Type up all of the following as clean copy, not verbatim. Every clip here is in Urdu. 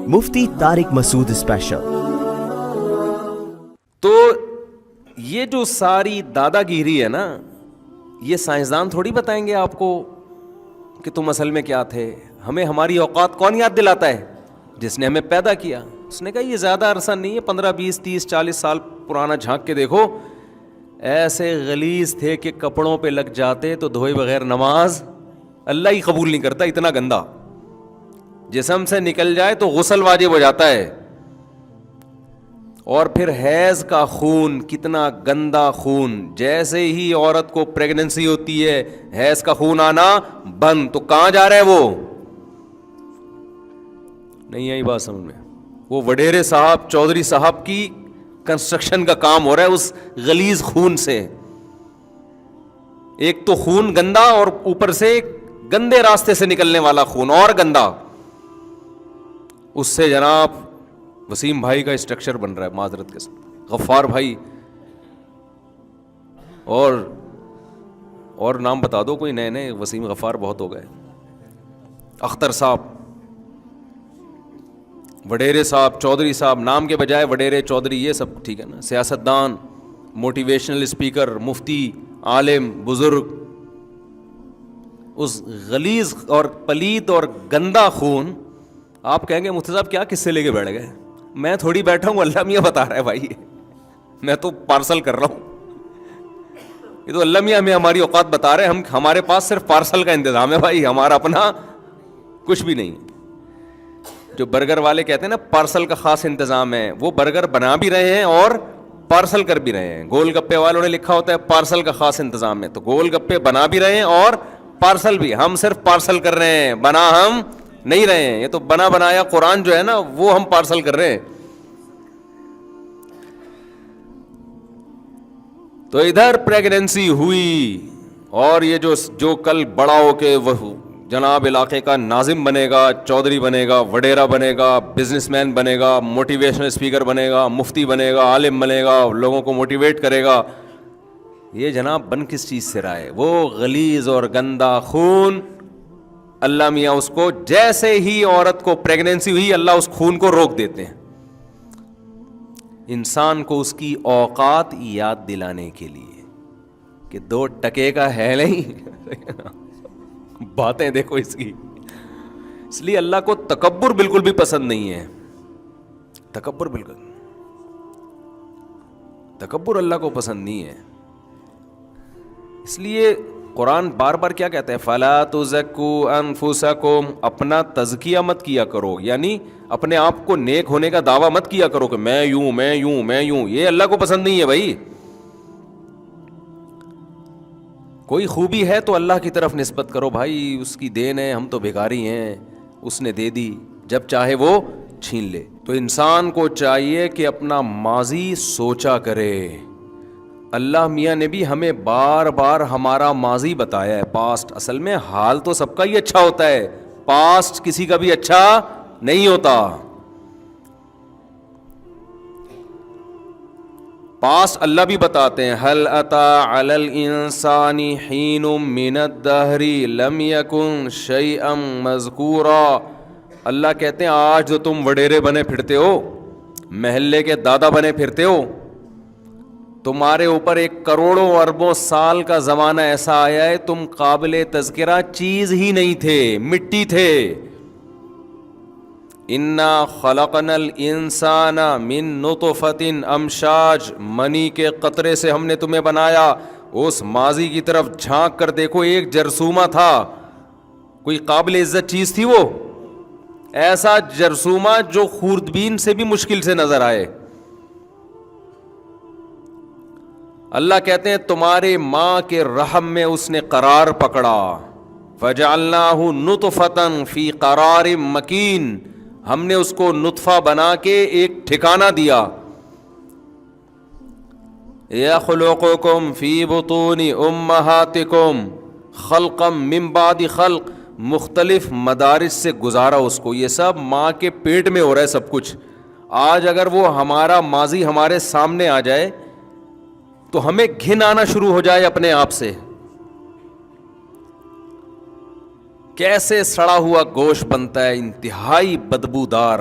مفتی طارق مسعود اسپیشل۔ تو یہ جو ساری دادا گیری ہے نا، یہ سائنسدان تھوڑی بتائیں گے آپ کو کہ تم اصل میں کیا تھے۔ ہمیں ہماری اوقات کون یاد دلاتا ہے؟ جس نے ہمیں پیدا کیا۔ اس نے کہا یہ زیادہ عرصہ نہیں ہے، 15 20 30 40 سال پرانا جھانک کے دیکھو، ایسے غلیظ تھے کہ کپڑوں پہ لگ جاتے تو دھوئے بغیر نماز اللہ ہی قبول نہیں کرتا، اتنا گندا۔ جسم سے نکل جائے تو غسل واجب ہو جاتا ہے۔ اور پھر حیض کا خون، کتنا گندا خون، جیسے ہی عورت کو پریگننسی ہوتی ہے حیض کا خون آنا بند، تو کہاں جا رہا ہے وہ؟ نہیں آئی بات سمجھ میں؟ وہ وڈیرے صاحب چودھری صاحب کی کنسٹرکشن کا کام ہو رہا ہے اس غلیظ خون سے۔ ایک تو خون گندا اور اوپر سے گندے راستے سے نکلنے والا خون اور گندا، اس سے جناب وسیم بھائی کا اسٹرکچر بن رہا ہے، معذرت کے ساتھ غفار بھائی، اور نام بتا دو کوئی نئے نئے، وسیم غفار بہت ہو گئے، اختر صاحب، وڈیرے صاحب، چودھری صاحب، نام کے بجائے وڈیرے چودھری، یہ سب ٹھیک ہے نا، سیاستدان، موٹیویشنل اسپیکر، مفتی، عالم، بزرگ، اس غلیظ اور پلید اور گندا خون۔ آپ کہیں گے مفتی صاحب کیا قصے لے کے بیٹھ گئے؟ میں تھوڑی بیٹھا ہوں، اللہ میاں بتا رہا ہے بھائی، میں تو پارسل کر رہا ہوں، یہ تو اللہ میاں ہمیں ہماری اوقات بتا رہے ہیں، ہمارے پاس صرف پارسل کا انتظام ہے بھائی، ہمارا اپنا کچھ بھی نہیں۔ جو برگر والے کہتے ہیں نا پارسل کا خاص انتظام ہے، وہ برگر بنا بھی رہے ہیں اور پارسل کر بھی رہے ہیں۔ گول گپے والوں نے لکھا ہوتا ہے پارسل کا خاص انتظام ہے، تو گول گپے بنا بھی رہے ہیں اور پارسل بھی، ہم صرف پارسل کر رہے ہیں، بنا ہم نہیں رہے ہیں۔ یہ تو بنا بنایا قرآن جو ہے نا وہ ہم پارسل کر رہے ہیں۔ تو ادھر پریگننسی ہوئی، اور یہ جو کل بڑا ہو کے وہ جناب علاقے کا ناظم بنے گا، چودھری بنے گا، وڈیرا بنے گا، بزنس مین بنے گا، موٹیویشنل اسپیکر بنے گا، مفتی بنے گا، عالم بنے گا، لوگوں کو موٹیویٹ کرے گا، یہ جناب بن کس چیز سے رہا ہے؟ وہ غلیظ اور گندا خون۔ اللہ میاں اس کو جیسے ہی عورت کو پریگننسی ہوئی، اللہ اس خون کو روک دیتے ہیں، انسان کو اس کی اوقات یاد دلانے کے لیے کہ 2 ٹکے کا ہے نہیں۔ باتیں دیکھو اس کی۔ اس لیے اللہ کو تکبر بالکل بھی پسند نہیں ہے، تکبر اللہ کو پسند نہیں ہے۔ اس لیے قرآن بار بار کیا کہتا ہے؟ فَلَا تُزَكُّوا أَنفُسَكُمْ، اپنا تزکیہ مت کیا کرو، یعنی اپنے آپ کو نیک ہونے کا دعویٰ مت کیا کرو کہ میں یوں میں یوں میں یوں، یہ اللہ کو پسند نہیں ہے بھائی۔ کوئی خوبی ہے تو اللہ کی طرف نسبت کرو بھائی، اس کی دین ہے، ہم تو بھیکاری ہیں، اس نے دے دی، جب چاہے وہ چھین لے۔ تو انسان کو چاہیے کہ اپنا ماضی سوچا کرے۔ اللہ میاں نے بھی ہمیں بار بار ہمارا ماضی بتایا ہے، پاسٹ۔ اصل میں حال تو سب کا ہی اچھا ہوتا ہے، پاسٹ کسی کا بھی اچھا نہیں ہوتا۔ پاسٹ اللہ بھی بتاتے ہیں، هل أتى على الإنسان حين من الدهر لم يكن شيئا مذكورا۔ اللہ کہتے ہیں آج جو تم وڈیرے بنے پھرتے ہو، محلے کے دادا بنے پھرتے ہو، تمہارے اوپر 1 کروڑوں اربوں سال کا زمانہ ایسا آیا ہے تم قابل تذکرہ چیز ہی نہیں تھے، مٹی تھے۔ انا خلقنا الانسان من نطفۃ امشاج، منی کے قطرے سے ہم نے تمہیں بنایا۔ اس ماضی کی طرف جھانک کر دیکھو، ایک جرثومہ تھا، کوئی قابل عزت چیز تھی وہ؟ ایسا جرثومہ جو خوردبین سے بھی مشکل سے نظر آئے۔ اللہ کہتے ہیں تمہارے ماں کے رحم میں اس نے قرار پکڑا، فجعلناہ نطفۃ فی قرار مکین، ہم نے اس کو نطفہ بنا کے ایک ٹھکانہ دیا۔ یخلقکم فی بطون امہاتکم خلقا من بعد خلق، مختلف مدارس سے گزارا اس کو، یہ سب ماں کے پیٹ میں ہو رہا ہے سب کچھ۔ آج اگر وہ ہمارا ماضی ہمارے سامنے آ جائے تو ہمیں گھن آنا شروع ہو جائے اپنے آپ سے، کیسے سڑا ہوا گوشت بنتا ہے، انتہائی بدبودار،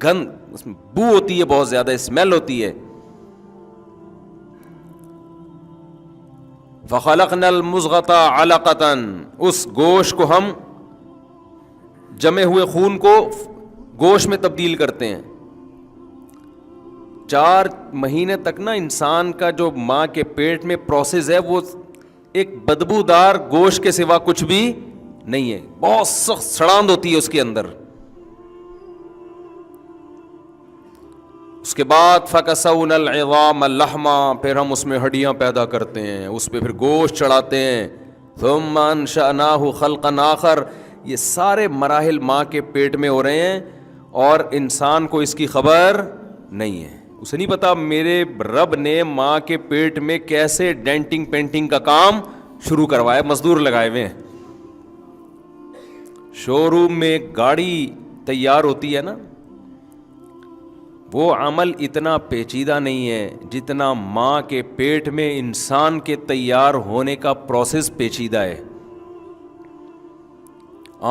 گند، اس میں بو ہوتی ہے بہت زیادہ، اسمیل ہوتی ہے. فَخَلَقْنَا الْمُضْغَةَ عَلَقَةً، اس گوشت کو ہم جمے ہوئے خون کو گوشت میں تبدیل کرتے ہیں. 4 مہینے تک نا انسان کا جو ماں کے پیٹ میں پروسیس ہے وہ ایک بدبودار گوشت کے سوا کچھ بھی نہیں ہے، بہت سخت سڑاند ہوتی ہے اس کے اندر. اس کے بعد فَكَسَوْنَا الْعِظَامَ لَحْمًا، پھر ہم اس میں ہڈیاں پیدا کرتے ہیں، اس پہ پھر گوشت چڑھاتے ہیں. ثُمَّ أَنشَأْنَاهُ خَلْقًا آخَرَ. یہ سارے مراحل ماں کے پیٹ میں ہو رہے ہیں اور انسان کو اس کی خبر نہیں ہے. اسے نہیں پتا میرے رب نے ماں کے پیٹ میں کیسے ڈینٹنگ پینٹنگ کا کام شروع کروایا، مزدور لگائے ہوئے ہیں. شو روم میں گاڑی تیار ہوتی ہے نا، وہ عمل اتنا پیچیدہ نہیں ہے جتنا ماں کے پیٹ میں انسان کے تیار ہونے کا پروسیس پیچیدہ ہے.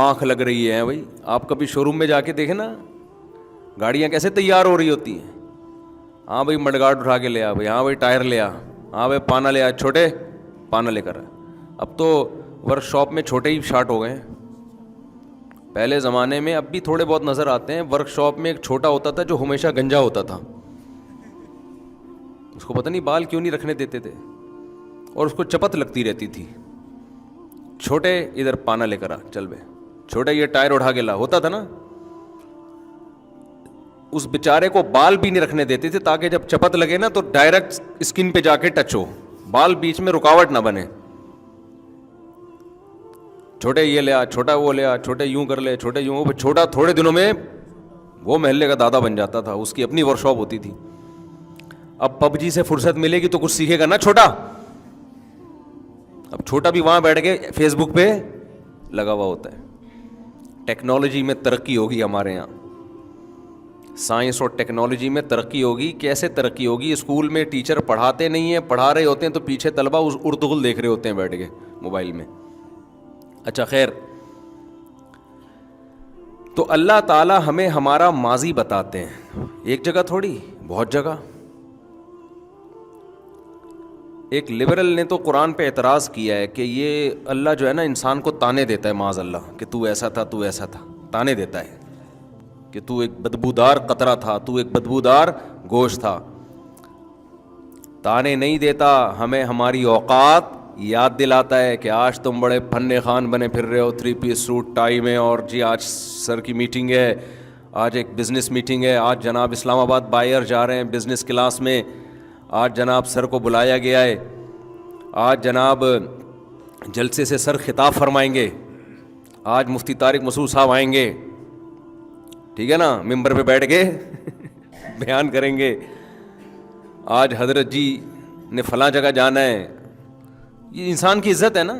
آنکھ لگ رہی ہے بھائی، آپ کبھی شو روم میں جا کے دیکھیں نا گاڑیاں کیسے تیار ہو رہی ہوتی ہیں. ہاں بھائی مڈ گارڈ اٹھا کے لے آ بھائی، ہاں بھائی ٹائر لے آ، ہاں بھائی پانا لے آ، چھوٹے پانا لے کر. اب تو ورک شاپ میں چھوٹے ہی شارٹ ہو گئے ہیں. پہلے زمانے میں اب بھی تھوڑے بہت نظر آتے ہیں، ورک شاپ میں ایک چھوٹا ہوتا تھا جو ہمیشہ گنجا ہوتا تھا، اس کو پتہ نہیں بال کیوں نہیں رکھنے دیتے تھے اور اس کو چپت لگتی رہتی تھی. چھوٹے ادھر پانا لے کر آ، چل بے چھوٹے یہ ٹائر اٹھا کے لا، ہوتا تھا نا. اس بیچارے کو بال بھی نہیں رکھنے دیتے تھے تاکہ جب چپت لگے نا تو ڈائریکٹ اسکن پہ جا کے ٹچ ہو، بال بیچ میں رکاوٹ نہ بنے. چھوٹے یہ لے آ، چھوٹا وہ لے آ، چھوٹے یوں کر لے، چھوٹے یوں. چھوٹا تھوڑے دنوں میں وہ محلے کا دادا بن جاتا تھا، اس کی اپنی ورک شاپ ہوتی تھی. اب پب جی سے فرصت ملے گی تو کچھ سیکھے گا نا چھوٹا. اب چھوٹا بھی وہاں بیٹھ کے فیس بک پہ لگا ہوا ہوتا ہے. ٹیکنالوجی میں ترقی ہوگی ہمارے یہاں، سائنس اور ٹیکنالوجی میں ترقی ہوگی. کیسے ترقی ہوگی؟ اسکول میں ٹیچر پڑھاتے نہیں ہیں، پڑھا رہے ہوتے ہیں تو پیچھے طلبہ اس اردغل دیکھ رہے ہوتے ہیں بیٹھ کے موبائل میں. اچھا خیر، تو اللہ تعالیٰ ہمیں ہمارا ماضی بتاتے ہیں، ایک جگہ تھوڑی، بہت جگہ. ایک لبرل نے تو قرآن پہ اعتراض کیا ہے کہ یہ اللہ جو ہے نا انسان کو تانے دیتا ہے، معاذ اللہ، کہ تو ایسا تھا، تو ایسا تھا. تانے دیتا ہے کہ تو ایک بدبودار قطرہ تھا، تو ایک بدبودار گوشت تھا. تانے نہیں دیتا، ہمیں ہماری اوقات یاد دلاتا ہے کہ آج تم بڑے فن خان بنے پھر رہے ہو 3 پیس سوٹ ٹائی میں، اور جی آج سر کی میٹنگ ہے، آج ایک بزنس میٹنگ ہے، آج جناب اسلام آباد بائر جا رہے ہیں بزنس کلاس میں، آج جناب سر کو بلایا گیا ہے، آج جناب جلسے سے سر خطاب فرمائیں گے، آج مفتی طارق مسعود صاحب آئیں گے، ٹھیک ہے نا، ممبر پہ بیٹھ کے بیان کریں گے، آج حضرت جی نے فلاں جگہ جانا ہے. یہ انسان کی عزت ہے نا،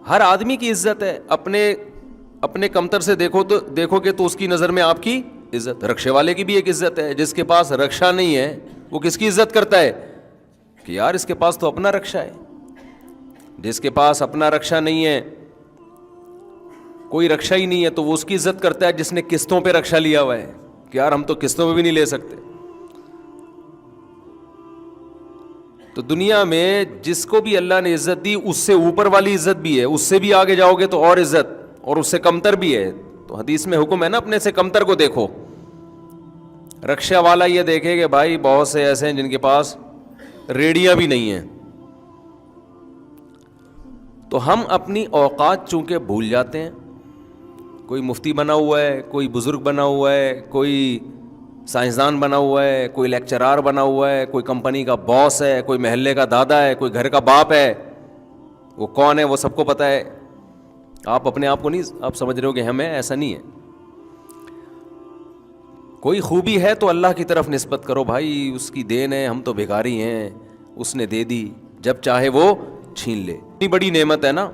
ہر آدمی کی عزت ہے. اپنے کمتر سے دیکھو کہ تو اس کی نظر میں آپ کی عزت. رکشے والے کی بھی ایک عزت ہے، جس کے پاس رکشہ نہیں ہے وہ کس کی عزت کرتا ہے کہ یار اس کے پاس تو اپنا رکشہ ہے. جس کے پاس اپنا رکشہ نہیں ہے، کوئی رکشہ ہی نہیں ہے، تو وہ اس کی عزت کرتا ہے جس نے قسطوں پہ رکشہ لیا ہوا ہے کہ یار ہم تو قسطوں پہ بھی نہیں لے سکتے. تو دنیا میں جس کو بھی اللہ نے عزت دی اس سے اوپر والی عزت بھی ہے، اس سے بھی آگے جاؤ گے تو اور عزت، اور اس سے کمتر بھی ہے. تو حدیث میں حکم ہے نا اپنے سے کمتر کو دیکھو. رکشہ والا یہ دیکھے کہ بھائی بہت سے ایسے ہیں جن کے پاس ریڑیاں بھی نہیں ہیں. تو ہم اپنی اوقات چونکہ بھول جاتے ہیں. کوئی مفتی بنا ہوا ہے، کوئی بزرگ بنا ہوا ہے، کوئی سائنسدان بنا ہوا ہے، کوئی لیکچرار بنا ہوا ہے، کوئی کمپنی کا باس ہے، کوئی محلے کا دادا ہے، کوئی گھر کا باپ ہے. وہ کون ہے وہ سب کو پتہ ہے. آپ اپنے آپ کو نہیں آپ سمجھ رہے ہو کہ ہمیں، ایسا نہیں ہے. کوئی خوبی ہے تو اللہ کی طرف نسبت کرو بھائی، اس کی دین ہے، ہم تو بھیکاری ہیں، اس نے دے دی، جب چاہے وہ چھین لے. اتنی بڑی نعمت ہے نا.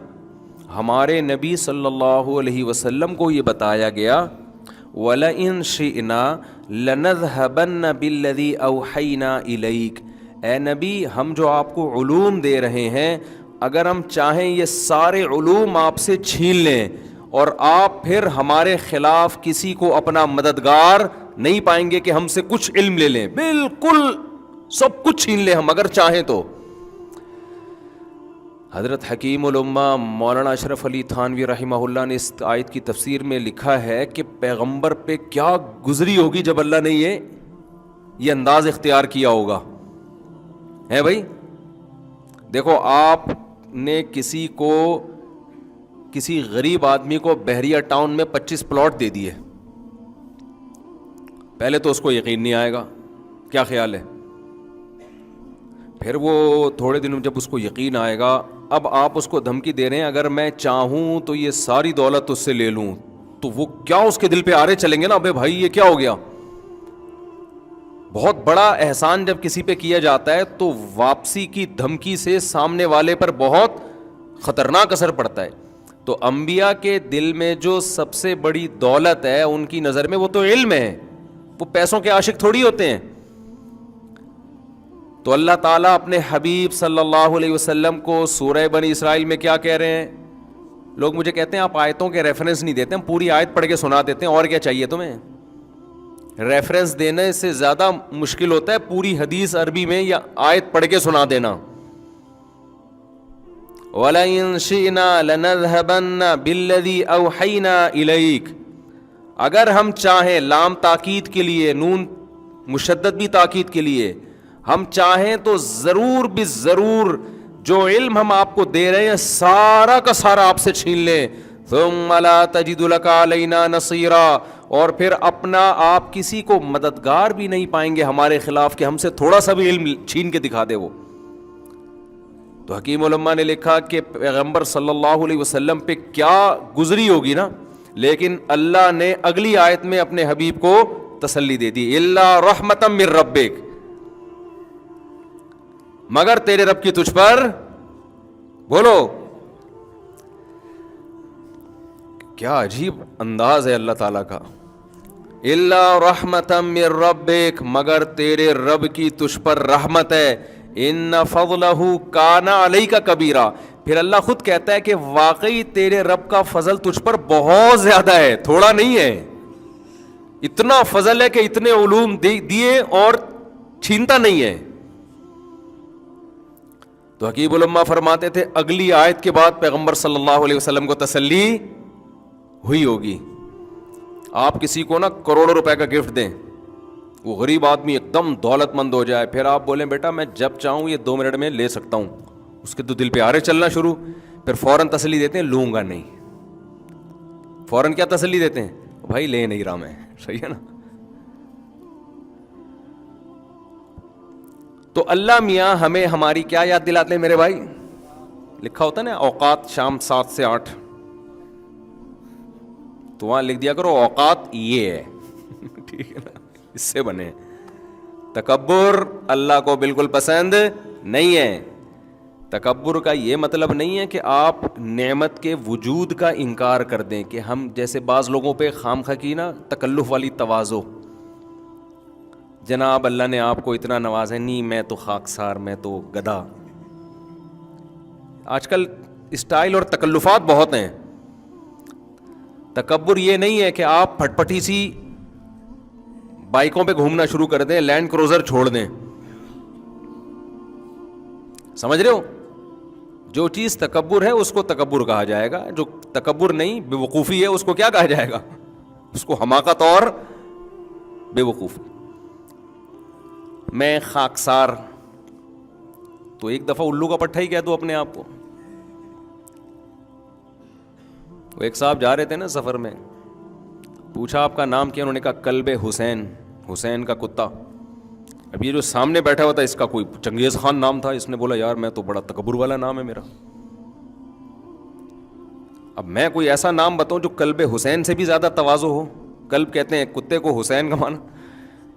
ہمارے نبی صلی اللہ علیہ وسلم کو یہ بتایا گیا وَلَئِن شِئْنَا لَنَذْهَبَنَّ بِالَّذِي أَوْحَيْنَا إِلَيْكَ. اے نبی ہم جو آپ کو علوم دے رہے ہیں، اگر ہم چاہیں یہ سارے علوم آپ سے چھین لیں اور آپ پھر ہمارے خلاف کسی کو اپنا مددگار نہیں پائیں گے کہ ہم سے کچھ علم لے لیں. بالکل سب کچھ چھین لیں ہم اگر چاہیں تو. حضرت حکیم الامہ مولانا اشرف علی تھانوی رحمہ اللہ نے اس آیت کی تفسیر میں لکھا ہے کہ پیغمبر پہ کیا گزری ہوگی جب اللہ نے یہ انداز اختیار کیا ہوگا. ہے بھائی دیکھو, آپ نے کسی غریب آدمی کو بحریہ ٹاؤن میں 25 پلاٹ دے دیے, پہلے تو اس کو یقین نہیں آئے گا, کیا خیال ہے؟ پھر وہ تھوڑے دنوں جب اس کو یقین آئے گا, اب آپ اس کو دھمکی دے رہے ہیں اگر میں چاہوں تو یہ ساری دولت اس سے لے لوں, تو وہ کیا اس کے دل پہ آرے چلیں گے نا, ابے بھائی یہ کیا ہو گیا. بہت بڑا احسان جب کسی پہ کیا جاتا ہے تو واپسی کی دھمکی سے سامنے والے پر بہت خطرناک اثر پڑتا ہے. تو انبیاء کے دل میں جو سب سے بڑی دولت ہے ان کی نظر میں وہ تو علم ہے, وہ پیسوں کے عاشق تھوڑی ہوتے ہیں. تو اللہ تعالیٰ اپنے حبیب صلی اللہ علیہ وسلم کو سورہ بنی اسرائیل میں کیا کہہ رہے ہیں؟ لوگ مجھے کہتے ہیں آپ آیتوں کے ریفرنس نہیں دیتے, ہم پوری آیت پڑھ کے سنا دیتے ہیں, اور کیا چاہیے تمہیں؟ ریفرنس دینے سے زیادہ مشکل ہوتا ہے پوری حدیث عربی میں یا آیت پڑھ کے سنا دینا. وَلَئِن شِئْنَا لَنَذْهَبَنَّ بِالَّذِي أَوْحَيْنَا إِلَيْكَ, اگر ہم چاہیں, لام تاکید کے لیے, نون مشدد بھی تاکید کے لیے, ہم چاہیں تو ضرور بھی ضرور جو علم ہم آپ کو دے رہے ہیں سارا کا سارا آپ سے چھین لیں. ثُمَّ لَا تَجِدُ لَكَ عَلَيْنَا نَصِيرًا, اور پھر اپنا آپ کسی کو مددگار بھی نہیں پائیں گے ہمارے خلاف کہ ہم سے تھوڑا سا بھی علم چھین کے دکھا دے وہ. تو حکیم علماء نے لکھا کہ پیغمبر صلی اللہ علیہ وسلم پہ کیا گزری ہوگی نا, لیکن اللہ نے اگلی آیت میں اپنے حبیب کو تسلی دے دی, الا رحمتا من ربک, مگر تیرے رب کی تجھ پر, بولو کیا عجیب انداز ہے اللہ تعالیٰ کا, الا رحمتا من ربک, مگر تیرے رب کی تجھ پر رحمت ہے, ان فضلہ کان علیک کبیرا. پھر اللہ خود کہتا ہے کہ واقعی تیرے رب کا فضل تجھ پر بہت زیادہ ہے, تھوڑا نہیں ہے. اتنا فضل ہے کہ اتنے علوم دیے اور چھینتا نہیں ہے. تو حکیم علماء فرماتے تھے اگلی آیت کے بعد پیغمبر صلی اللہ علیہ وسلم کو تسلی ہوئی ہوگی. آپ کسی کو نا کروڑوں روپے کا گفٹ دیں, وہ غریب آدمی ایک دم دولت مند ہو جائے, پھر آپ بولیں بیٹا میں جب چاہوں یہ 2 منٹ میں لے سکتا ہوں, اس کے تو دل پہ آرے چلنا شروع, پھر فوراً تسلی دیتے ہیں لوں گا نہیں. فوراً کیا تسلی دیتے ہیں؟ بھائی لے نہیں رہا میں, صحیح ہے نا. تو اللہ میاں ہمیں ہماری کیا یاد دلاتے ہیں میرے بھائی؟ لکھا ہوتا ہے نا اوقات شام 7 سے 8, تو وہاں لکھ دیا کرو اوقات یہ ہے, ٹھیک ہے نا, اس سے بنے. تکبر اللہ کو بالکل پسند نہیں ہے. تکبر کا یہ مطلب نہیں ہے کہ آپ نعمت کے وجود کا انکار کر دیں, کہ ہم جیسے بعض لوگوں پہ خام خواہ کی نا تکلف والی تواضع, جناب اللہ نے آپ کو اتنا نوازا, نہیں میں تو خاکسار, میں تو گدھا. آج کل اسٹائل اور تکلفات بہت ہیں. تکبر یہ نہیں ہے کہ آپ پھٹ پٹی سی بائکوں پہ گھومنا شروع کر دیں, لینڈ کروزر چھوڑ دیں, سمجھ رہے ہو؟ جو چیز تکبر ہے اس کو تکبر کہا جائے گا, جو تکبر نہیں بے وقوفی ہے اس کو کیا کہا جائے گا؟ اس کو حماقت اور بے وقوفی. میں خاکسار, تو ایک دفعہ الو کا پٹھا ہی کہہ دو اپنے آپ کو. وہ ایک صاحب جا رہے تھے نا سفر میں, پوچھا آپ کا نام کیا؟ انہوں نے کہا کلب حسین, حسین کا کتا. اب یہ جو سامنے بیٹھا ہوا تھا اس کا کوئی چنگیز خان نام تھا, اس نے بولا یار میں تو بڑا تکبر والا نام ہے میرا. اب میں کوئی ایسا نام بتاؤں جو کلب حسین سے بھی زیادہ تواضع ہو. کلب کہتے ہیں کتے کو, حسین کا معنی.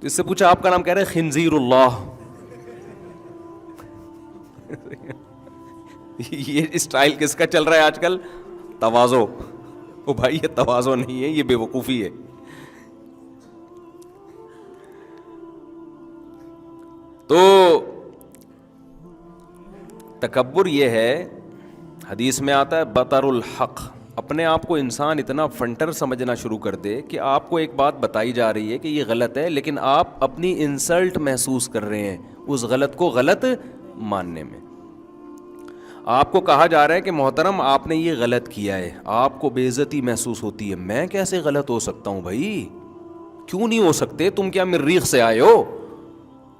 تو اس سے پوچھا آپ کا نام؟ کہہ رہے خنزیر اللہ. یہ اسٹائل کس کا چل رہا ہے آج کل؟ تواضع. او بھائی یہ تواضع نہیں ہے, یہ بے وقوفی ہے. تو تکبر یہ ہے, حدیث میں آتا ہے بطر الحق, اپنے آپ کو انسان اتنا فنٹر سمجھنا شروع کر دے کہ آپ کو ایک بات بتائی جا رہی ہے کہ یہ غلط ہے، لیکن آپ اپنی انسلٹ محسوس کر رہے ہیں اس غلط کو غلط ماننے میں. آپ کو کہا جا رہا ہے کہ محترم آپ نے یہ غلط کیا ہے، آپ کو بے عزتی محسوس ہوتی ہے. میں کیسے غلط ہو سکتا ہوں بھائی؟ کیوں نہیں ہو سکتے؟ تم کیا مریخ سے آئے ہو؟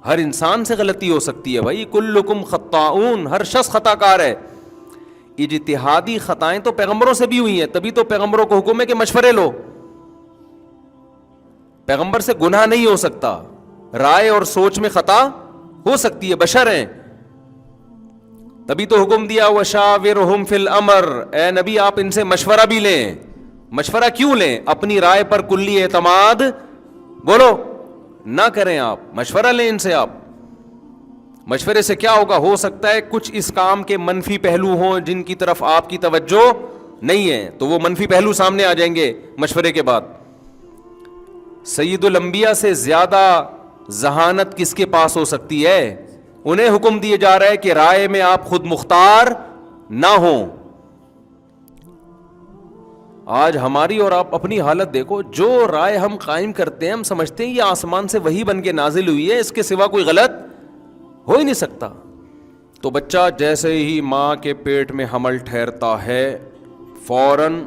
ہر انسان سے غلطی ہو سکتی ہے بھائی. کلکم خطاؤن، ہر شخص خطا کار ہے. اجتہادی خطائیں تو پیغمبروں سے بھی ہوئی ہیں، تبھی تو پیغمبروں کو حکم ہے کہ مشورے لو. پیغمبر سے گناہ نہیں ہو سکتا، رائے اور سوچ میں خطا ہو سکتی ہے، بشر ہیں. تبھی تو حکم دیا وشاورہم فی الامر، اے نبی آپ ان سے مشورہ بھی لیں. مشورہ کیوں لیں؟ اپنی رائے پر کلی اعتماد بولو نہ کریں، آپ مشورہ لیں ان سے. آپ مشورے سے کیا ہوگا؟ ہو سکتا ہے کچھ اس کام کے منفی پہلو ہوں جن کی طرف آپ کی توجہ نہیں ہے، تو وہ منفی پہلو سامنے آ جائیں گے مشورے کے بعد. سید الانبیاء سے زیادہ ذہانت کس کے پاس ہو سکتی ہے؟ انہیں حکم دیے جا رہا ہے کہ رائے میں آپ خود مختار نہ ہوں. آج ہماری اور آپ اپنی حالت دیکھو، جو رائے ہم قائم کرتے ہیں ہم سمجھتے ہیں یہ آسمان سے وحی بن کے نازل ہوئی ہے، اس کے سوا کوئی غلط ہو ہی نہیں سکتا. تو بچہ جیسے ہی ماں کے پیٹ میں حمل ٹھہرتا ہے فوراً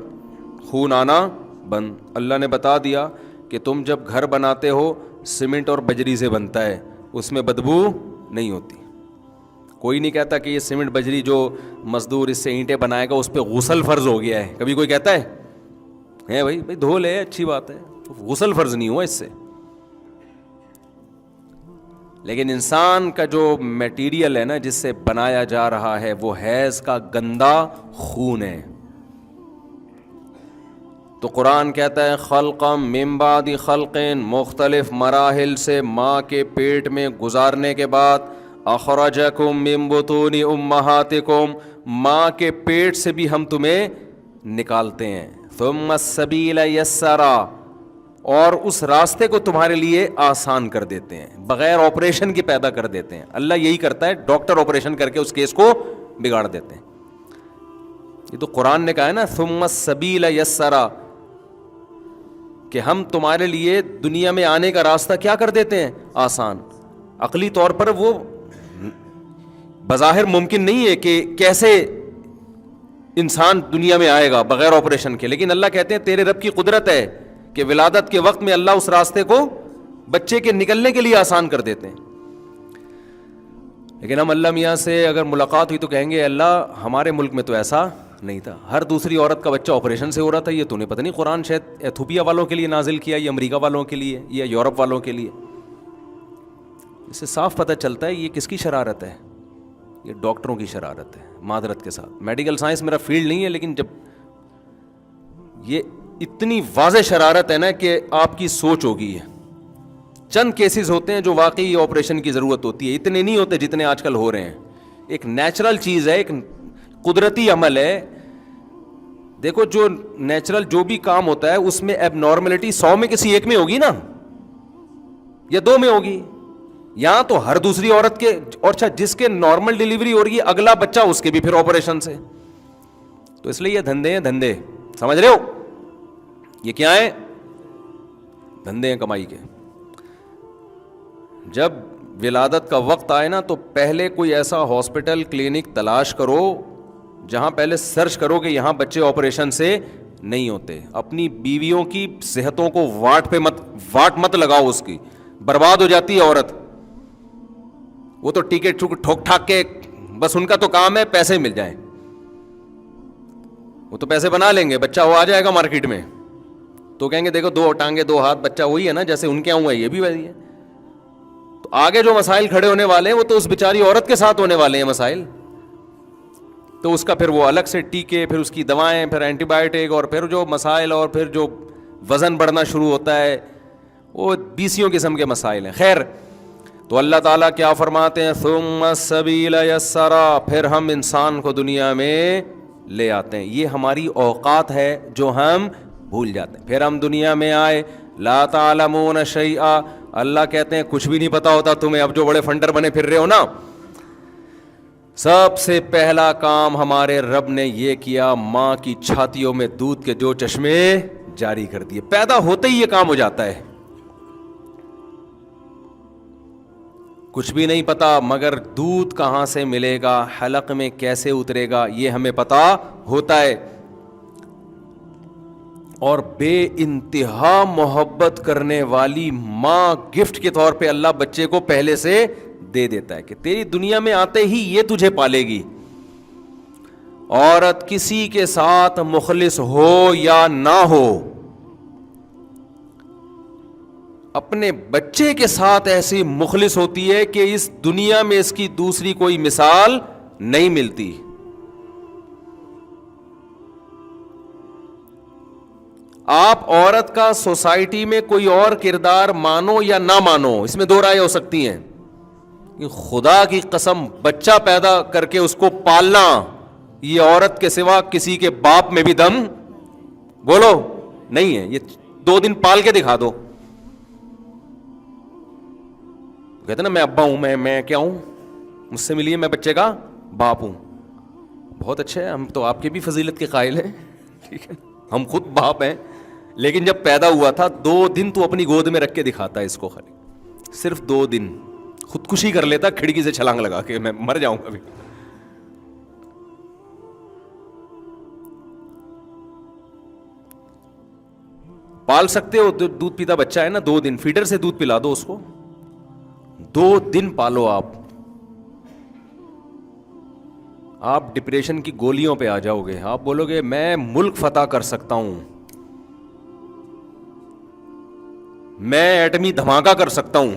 خون آنا بند. اللہ نے بتا دیا کہ تم جب گھر بناتے ہو سیمنٹ اور بجری سے بنتا ہے، اس میں بدبو نہیں ہوتی. کوئی نہیں کہتا کہ یہ سیمنٹ بجری جو مزدور اس سے اینٹیں بنائے گا اس پہ غسل فرض ہو گیا ہے. کبھی کوئی کہتا ہے بھائی دھو لے اچھی بات ہے، غسل فرض نہیں ہوا اس سے. لیکن انسان کا جو میٹیریل ہے نا جس سے بنایا جا رہا ہے وہ حیض کا گندا خون ہے. تو قرآن کہتا ہے خلقا من بعد خلق، مختلف مراحل سے ماں کے پیٹ میں گزارنے کے بعد اخرجکم من بطون امہاتکم، ماں کے پیٹ سے بھی ہم تمہیں نکالتے ہیں. ثم السبیل یسرا، اور اس راستے کو تمہارے لیے آسان کر دیتے ہیں، بغیر آپریشن کے پیدا کر دیتے ہیں. اللہ یہی کرتا ہے، ڈاکٹر آپریشن کر کے اس کیس کو بگاڑ دیتے ہیں. یہ تو قرآن نے کہا ہے نا ثم السبیل یسرا، کہ ہم تمہارے لیے دنیا میں آنے کا راستہ کیا کر دیتے ہیں؟ آسان. عقلی طور پر وہ بظاہر ممکن نہیں ہے کہ کیسے انسان دنیا میں آئے گا بغیر آپریشن کے، لیکن اللہ کہتے ہیں تیرے رب کی قدرت ہے کہ ولادت کے وقت میں اللہ اس راستے کو بچے کے نکلنے کے لیے آسان کر دیتے ہیں. لیکن ہم اللہ میاں سے اگر ملاقات ہوئی تو کہیں گے اللہ ہمارے ملک میں تو ایسا نہیں تھا، ہر دوسری عورت کا بچہ آپریشن سے ہو رہا تھا. یہ تو نہیں پتہ نہیں قرآن شاید ایتھوپیا والوں کے لیے نازل کیا یا امریکہ والوں کے لیے یا یورپ والوں کے لیے. اس سے صاف پتہ چلتا ہے یہ کس کی شرارت ہے؟ یہ ڈاکٹروں کی شرارت ہے. معذرت کے ساتھ میڈیکل سائنس میرا فیلڈ نہیں ہے، لیکن جب یہ اتنی واضح شرارت ہے نا کہ آپ کی سوچ ہوگی. ہے چند کیسز ہوتے ہیں جو واقعی آپریشن کی ضرورت ہوتی ہے، اتنے نہیں ہوتے جتنے آج کل ہو رہے ہیں. ایک نیچرل چیز ہے، ایک قدرتی عمل ہے. دیکھو جو نیچرل جو بھی کام ہوتا ہے اس میں ایب نارملٹی 100 میں کسی ایک میں ہوگی نا، یا 2 میں ہوگی. یہاں تو ہر دوسری عورت کے، اور اچھا جس کے نارمل ڈیلیوری ہو رہی ہے اگلا بچہ اس کے بھی پھر آپریشن سے. تو اس لیے یہ دھندے ہیں، دھندے سمجھ رہے ہو؟ یہ کیا ہے؟ دھندے ہیں کمائی کے. جب ولادت کا وقت آئے نا تو پہلے کوئی ایسا ہاسپٹل کلینک تلاش کرو جہاں پہلے سرچ کرو کہ یہاں بچے آپریشن سے نہیں ہوتے. اپنی بیویوں کی صحتوں کو واٹ مت لگاؤ، اس کی برباد ہو جاتی ہے عورت. وہ تو ٹیکے ٹھوک ٹھاک کے بس ان کا تو کام ہے پیسے مل جائیں، وہ تو پیسے بنا لیں گے، بچہ وہ آ جائے گا مارکیٹ میں تو کہیں گے دیکھو 2 ٹانگیں 2 ہاتھ، بچہ وہی ہے نا جیسے ان کے یہاں ہوا ہے، یہ بھی وہی ہے. تو آگے جو مسائل کھڑے ہونے والے ہیں وہ تو اس بیچاری عورت کے ساتھ ہونے والے ہیں مسائل. تو اس کا پھر وہ الگ سے ٹیکے، پھر اس کی دوائیں، پھر اینٹی بائیوٹک، اور پھر جو مسائل، اور پھر جو وزن بڑھنا شروع ہوتا ہے وہ 20 قسم کے مسائل ہیں. خیر، تو اللہ تعالیٰ کیا فرماتے ہیں؟ ثم السبیل یسرا، پھر ہم انسان کو دنیا میں لے آتے ہیں. یہ ہماری اوقات ہے جو ہم بھول جاتے ہیں. پھر ہم دنیا میں آئے، لا تعلمون شیئا، اللہ کہتے ہیں کچھ بھی نہیں پتا ہوتا تمہیں. اب جو بڑے فنڈر بنے پھر رہے ہو نا، سب سے پہلا کام ہمارے رب نے یہ کیا، ماں کی چھاتیوں میں دودھ کے جو چشمے جاری کر دیے. پیدا ہوتے ہی یہ کام ہو جاتا ہے. کچھ بھی نہیں پتا، مگر دودھ کہاں سے ملے گا، حلق میں کیسے اترے گا، یہ ہمیں پتا ہوتا ہے. اور بے انتہا محبت کرنے والی ماں گفٹ کے طور پہ اللہ بچے کو پہلے سے دے دیتا ہے کہ تیری دنیا میں آتے ہی یہ تجھے پالے گی. عورت کسی کے ساتھ مخلص ہو یا نہ ہو، اپنے بچے کے ساتھ ایسی مخلص ہوتی ہے کہ اس دنیا میں اس کی دوسری کوئی مثال نہیں ملتی. آپ عورت کا سوسائٹی میں کوئی اور کردار مانو یا نہ مانو، اس میں دو رائے ہو سکتی ہیں. خدا کی قسم بچہ پیدا کر کے اس کو پالنا، یہ عورت کے سوا کسی کے باپ میں بھی دم بولو نہیں ہے. یہ 2 دن پال کے دکھا دو. کہتے نا میں ابا ہوں، میں کیا ہوں، مجھ سے ملیے، میں بچے کا باپ ہوں. بہت اچھا ہے، ہم تو آپ کی بھی فضیلت کے قائل ہیں، ٹھیک ہے، ہم خود باپ ہیں. لیکن جب پیدا ہوا تھا 2 دن تو اپنی گود میں رکھ کے دکھاتا ہے اس کو، خالی صرف 2 دن خودکشی کر لیتا کھڑکی سے چھلانگ لگا کے، میں مر جاؤں گا ابھی. پال سکتے ہو، دودھ پیتا بچہ ہے نا، 2 دن فیڈر سے دودھ پلا دو اس کو، 2 دن پالو. آپ ڈپریشن کی گولیوں پہ آ جاؤ گے. آپ بولو گے میں ملک فتح کر سکتا ہوں، میں ایٹمی دھماکہ کر سکتا ہوں،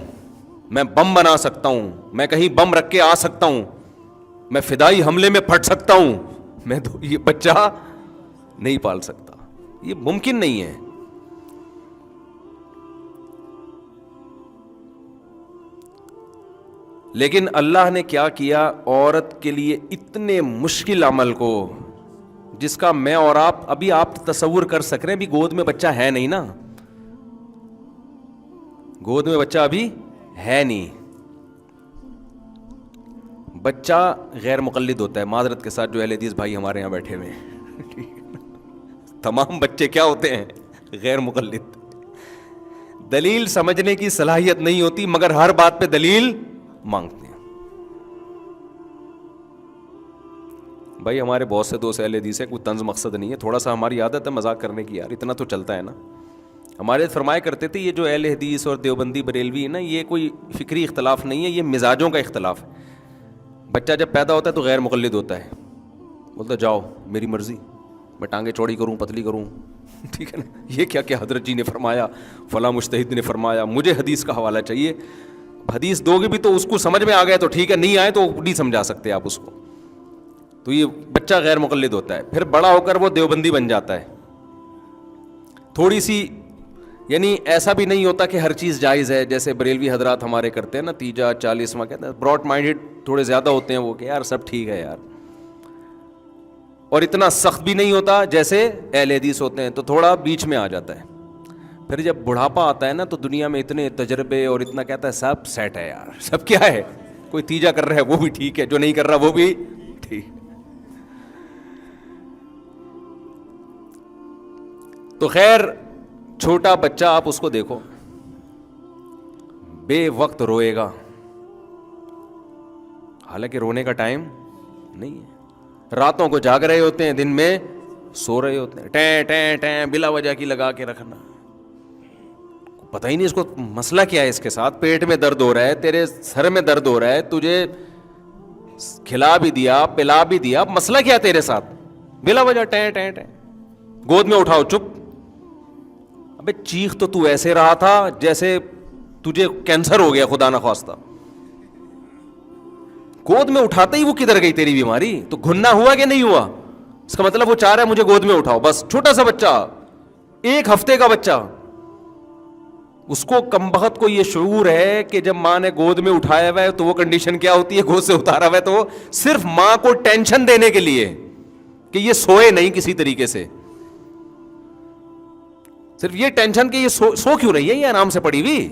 میں بم بنا سکتا ہوں، میں کہیں بم رکھ کے آ سکتا ہوں، میں فدائی حملے میں پھٹ سکتا ہوں. میں تو یہ بچہ نہیں پال سکتا، یہ ممکن نہیں ہے. لیکن اللہ نے کیا کیا، عورت کے لیے اتنے مشکل عمل کو، جس کا میں اور آپ تصور کر سک رہے ہیں. بھی گود میں بچہ ہے نہیں نا، گود میں بچہ ابھی ہے نہیں. بچہ غیر مقلد ہوتا ہے، معذرت کے ساتھ جو اہل حدیث بھائی ہمارے یہاں بیٹھے ہوئے ہیں، تمام بچے کیا ہوتے ہیں؟ غیر مقلد. دلیل سمجھنے کی صلاحیت نہیں ہوتی، مگر ہر بات پہ دلیل مانگتے ہیں. بھائی ہمارے بہت سے دوست اہل حدیث ہیں، کوئی طنز مقصد نہیں ہے، تھوڑا سا ہماری عادت ہے مذاق کرنے کی، یار اتنا تو چلتا ہے نا. ہمارے فرمایا کرتے تھے یہ جو اہل حدیث اور دیوبندی بریلوی ہے نا، یہ کوئی فکری اختلاف نہیں ہے، یہ مزاجوں کا اختلاف ہے. بچہ جب پیدا ہوتا ہے تو غیر مقلد ہوتا ہے، بولتا جاؤ میری مرضی، میں ٹانگیں چوڑی کروں پتلی کروں، ٹھیک ہے نا. یہ کیا کہ حضرت جی نے فرمایا، فلاں مجتہد نے فرمایا، مجھے حدیث کا حوالہ چاہیے. حدیث دو گے بھی تو اس کو سمجھ میں آ گیا تو ٹھیک ہے، نہیں آئے تو نہیں سمجھا سکتے آپ اس کو. تو یہ بچہ غیر مقلد ہوتا ہے. پھر بڑا ہو کر وہ دیوبندی بن جاتا ہے. تھوڑی سی یعنی ایسا بھی نہیں ہوتا کہ ہر چیز جائز ہے، جیسے بریلوی حضرات ہمارے کرتے ہیں نا، 30 40واں کہتے ہیں، براڈ مائنڈڈ تھوڑے زیادہ ہوتے ہیں وہ، کہ یار سب ٹھیک ہے یار. اور اتنا سخت بھی نہیں ہوتا جیسے اہل حدیث ہوتے ہیں، تو تھوڑا بیچ میں آ جاتا ہے. پھر جب بڑھاپا آتا ہے نا تو دنیا میں اتنے تجربے اور اتنا کہتا ہے سب سیٹ ہے یار، سب کیا ہے، کوئی تیجا کر رہا ہے وہ بھی ٹھیک ہے، جو نہیں کر رہا وہ بھی ٹھیک. تو خیر چھوٹا بچہ آپ اس کو دیکھو، بے وقت روئے گا، حالانکہ رونے کا ٹائم نہیں ہے. راتوں کو جاگ رہے ہوتے ہیں، دن میں سو رہے ہوتے ہیں، ٹیں ٹیں ٹیں بلا وجہ کی لگا کے رکھنا. پتہ ہی نہیں اس کو مسئلہ کیا ہے، اس کے ساتھ پیٹ میں درد ہو رہا ہے، تیرے سر میں درد ہو رہا ہے، تجھے کھلا بھی دیا پلا بھی دیا، مسئلہ کیا تیرے ساتھ، بلا وجہ ٹیں ٹیں ٹیں. گود میں اٹھاؤ چپ. ابے چیخ تو ایسے رہا تھا جیسے تجھے کینسر ہو گیا خدا نہ خواستہ. گود میں اٹھاتے ہی وہ کدھر گئی تیری بیماری؟ تو گھننا ہوا کہ نہیں ہوا؟ اس کا مطلب وہ چاہ رہا ہے مجھے گود میں اٹھاؤ. بس چھوٹا سا بچہ، 1 ہفتے کا بچہ، اس کو کمبخت کو یہ شعور ہے کہ جب ماں نے گود میں اٹھایا ہوا ہے تو وہ کنڈیشن کیا ہوتی ہے، گود سے اتارا ہوا ہے تو وہ صرف ماں کو ٹینشن دینے کے لیے کہ یہ سوئے نہیں کسی طریقے سے، صرف یہ ٹینشن کہ یہ سو کیوں رہی ہے، یہ آرام سے پڑی ہوئی.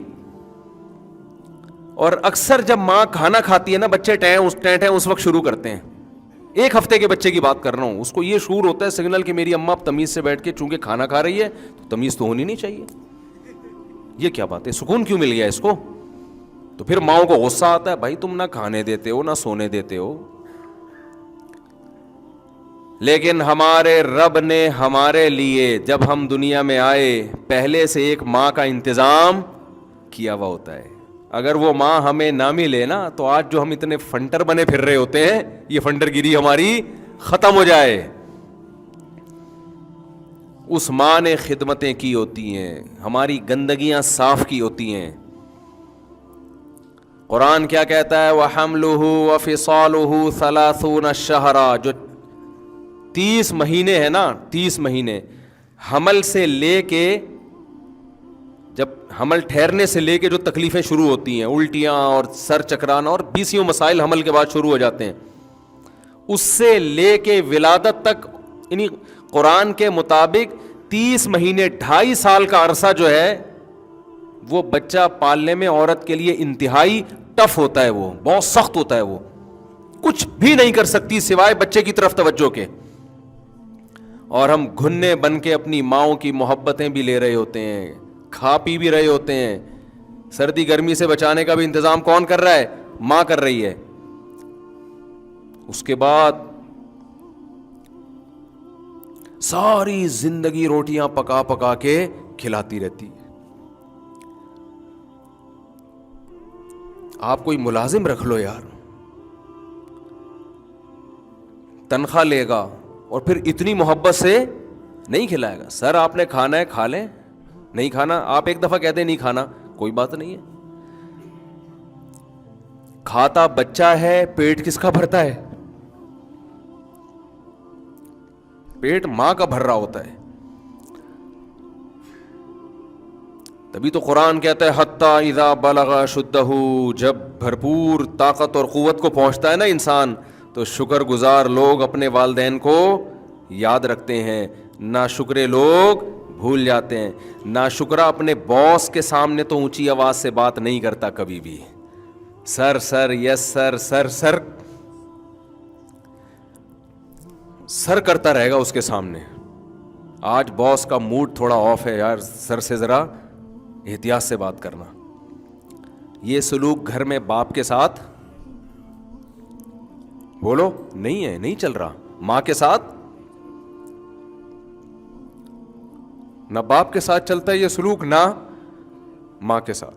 اور اکثر جب ماں کھانا کھاتی ہے نا بچے ٹیں اس وقت شروع کرتے ہیں. 1 ہفتے کے بچے کی بات کر رہا ہوں, اس کو یہ شعور ہوتا ہے سگنل کہ میری اماں اب تمیز سے بیٹھ کے چونکہ کھانا کھا رہی ہے تو تمیز تو ہونی نہیں چاہیے. یہ کیا بات ہے, سکون کیوں مل گیا اس کو؟ تو پھر ماؤں کو غصہ آتا ہے, بھائی تم نہ کھانے دیتے ہو نہ سونے دیتے ہو. لیکن ہمارے رب نے ہمارے لیے جب ہم دنیا میں آئے پہلے سے ایک ماں کا انتظام کیا ہوا ہوتا ہے. اگر وہ ماں ہمیں نہ ملے نا تو آج جو ہم اتنے فنٹر بنے پھر رہے ہوتے ہیں, یہ فنٹر گیری ہماری ختم ہو جائے. اس ماں نے خدمتیں کی ہوتی ہیں, ہماری گندگیاں صاف کی ہوتی ہیں. قرآن کیا کہتا ہے؟ وَحَمْلُهُ وَفِصَالُهُ 30 شَهْرًا, جو 30 مہینے ہیں نا, 30 مہینے حمل سے لے کے, جب حمل ٹھہرنے سے لے کے جو تکلیفیں شروع ہوتی ہیں, الٹیاں اور سر چکرانا اور 20 مسائل حمل کے بعد شروع ہو جاتے ہیں, اس سے لے کے ولادت تک, یعنی قرآن کے مطابق 30 مہینے 2.5 سال کا عرصہ جو ہے وہ بچہ پالنے میں عورت کے لیے انتہائی ٹف ہوتا ہے. وہ بہت سخت ہوتا ہے. وہ کچھ بھی نہیں کر سکتی سوائے بچے کی طرف توجہ کے, اور ہم گھنے بن کے اپنی ماؤں کی محبتیں بھی لے رہے ہوتے ہیں, کھا پی بھی رہے ہوتے ہیں. سردی گرمی سے بچانے کا بھی انتظام کون کر رہا ہے؟ ماں کر رہی ہے. اس کے بعد ساری زندگی روٹیاں پکا پکا کے کھلاتی رہتی. آپ کوئی ملازم رکھ لو یار, تنخواہ لے گا اور پھر اتنی محبت سے نہیں کھلائے گا. سر آپ نے کھانا ہے کھا لیں, نہیں کھانا آپ ایک دفعہ کہتے نہیں کھانا, کوئی بات نہیں ہے. کھاتا بچہ ہے, پیٹ کس کا بھرتا ہے؟ پیٹ ماں کا بھر رہا ہوتا ہے. تبھی تو قرآن کہتا ہے حتی اذا بلغ شدہ, جب بھرپور طاقت اور قوت کو پہنچتا ہے نا انسان, تو شکر گزار لوگ اپنے والدین کو یاد رکھتے ہیں, ناشکرے لوگ بھول جاتے ہیں. ناشکرا اپنے باس کے سامنے تو اونچی آواز سے بات نہیں کرتا کبھی بھی, سر سر یس سر سر سر سر کرتا رہے گا اس کے سامنے. آج باس کا موڈ تھوڑا آف ہے یار, سر سے ذرا احتیاط سے بات کرنا. یہ سلوک گھر میں باپ کے ساتھ بولو نہیں ہے, نہیں چل رہا. ماں کے ساتھ نہ باپ کے ساتھ چلتا ہے یہ سلوک, نہ ماں کے ساتھ.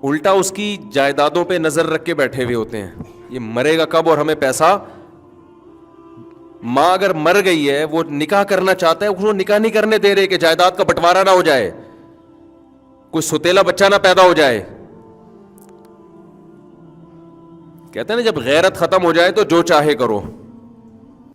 الٹا اس کی جائیدادوں پہ نظر رکھ کے بیٹھے ہوئے ہوتے ہیں, یہ مرے گا کب اور ہمیں پیسہ. ماں اگر مر گئی ہے, وہ نکاح کرنا چاہتا ہے, اس کو نکاح نہیں کرنے دے رہے کہ جائیداد کا بٹوارا نہ ہو جائے, کوئی ستیلا بچہ نہ پیدا ہو جائے. کہتے ہیں نا جب غیرت ختم ہو جائے تو جو چاہے کرو.